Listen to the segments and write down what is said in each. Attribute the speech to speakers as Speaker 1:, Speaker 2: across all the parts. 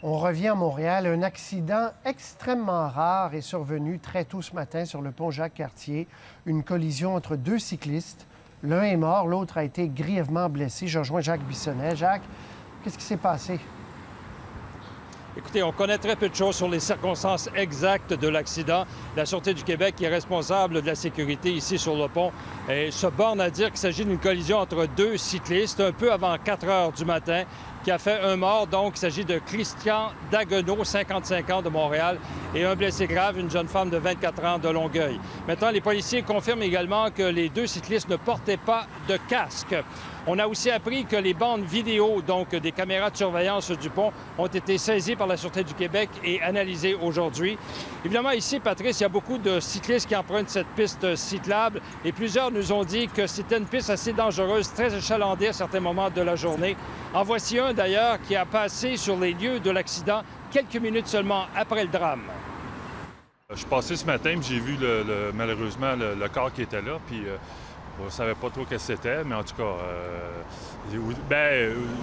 Speaker 1: On revient à Montréal. Un accident extrêmement rare est survenu très tôt ce matin sur le pont Jacques-Cartier. Une collision entre deux cyclistes. L'un est mort, l'autre a été grièvement blessé. Je rejoins Jacques Bissonnette. Jacques, qu'est-ce qui s'est passé?
Speaker 2: Écoutez, on connaît très peu de choses sur les circonstances exactes de l'accident. La Sûreté du Québec, qui est responsable de la sécurité ici sur le pont, se borne à dire qu'il s'agit d'une collision entre deux cyclistes un peu avant 4 heures du matin qui a fait un mort. Donc, il s'agit de Christian Daguenot, 55 ans, de Montréal, et un blessé grave, une jeune femme de 24 ans de Longueuil. Maintenant, les policiers confirment également que les deux cyclistes ne portaient pas de casque. On a aussi appris que les bandes vidéo, donc des caméras de surveillance du pont, ont été saisies par la Sûreté du Québec et analysées aujourd'hui. Évidemment, ici, Patrice, il y a beaucoup de cyclistes qui empruntent cette piste cyclable et plusieurs nous ont dit que c'était une piste assez dangereuse, très achalandée à certains moments de la journée. En voici un, d'ailleurs, qui a passé sur les lieux de l'accident quelques minutes seulement après le drame.
Speaker 3: Je suis passé ce matin, puis j'ai vu malheureusement le corps qui était là, puis on ne savait pas trop ce que c'était, mais en tout cas,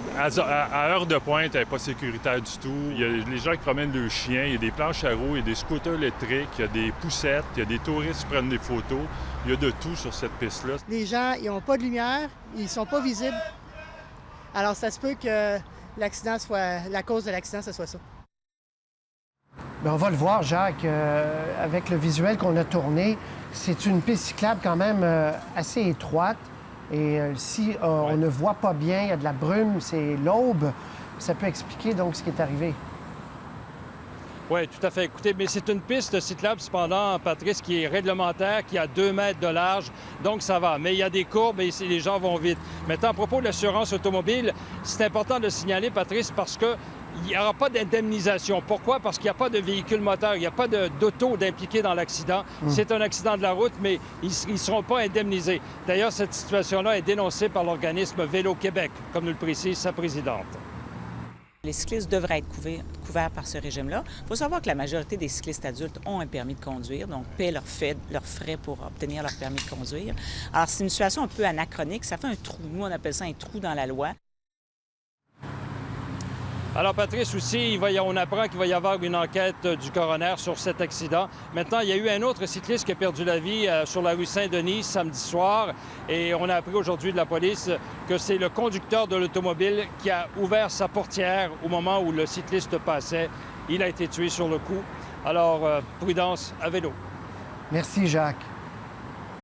Speaker 3: à heure de pointe, elle n'est pas sécuritaire du tout. Il y a les gens qui promènent leurs chiens, il y a des planches à roues, il y a des scooters électriques, il y a des poussettes, il y a des touristes qui prennent des photos. Il y a de tout sur cette piste-là.
Speaker 4: Les gens, ils n'ont pas de lumière, ils sont pas visibles. Alors, ça se peut que l'accident soit... La cause de l'accident, ce soit ça.
Speaker 1: Bien, on va le voir, Jacques, avec le visuel qu'on a tourné. C'est une piste cyclable quand même assez étroite. Et si on ne voit pas bien, il y a de la brume, c'est l'aube, ça peut expliquer donc ce qui est arrivé.
Speaker 2: Oui, tout à fait. Écoutez, mais c'est une piste cyclable, cependant, Patrice, qui est réglementaire, qui a 2 mètres de large, donc ça va. Mais il y a des courbes et les gens vont vite. Maintenant, à propos de l'assurance automobile, c'est important de le signaler, Patrice, parce que il n'y aura pas d'indemnisation. Pourquoi? Parce qu'il n'y a pas de véhicule moteur, il n'y a pas d'auto d'impliqué dans l'accident. C'est un accident de la route, mais ils ne seront pas indemnisés. D'ailleurs, cette situation-là est dénoncée par l'organisme Vélo Québec, comme nous le précise sa présidente.
Speaker 5: Les cyclistes devraient être couverts par ce régime-là. Il faut savoir que la majorité des cyclistes adultes ont un permis de conduire, donc paient leurs frais pour obtenir leur permis de conduire. Alors, c'est une situation un peu anachronique. Ça fait un trou. Nous, on appelle ça un trou dans la loi.
Speaker 2: Alors, Patrice, aussi, on apprend qu'il va y avoir une enquête du coroner sur cet accident. Maintenant, il y a eu un autre cycliste qui a perdu la vie sur la rue Saint-Denis samedi soir. Et on a appris aujourd'hui de la police que c'est le conducteur de l'automobile qui a ouvert sa portière au moment où le cycliste passait. Il a été tué sur le coup. Alors, prudence à vélo.
Speaker 1: Merci, Jacques.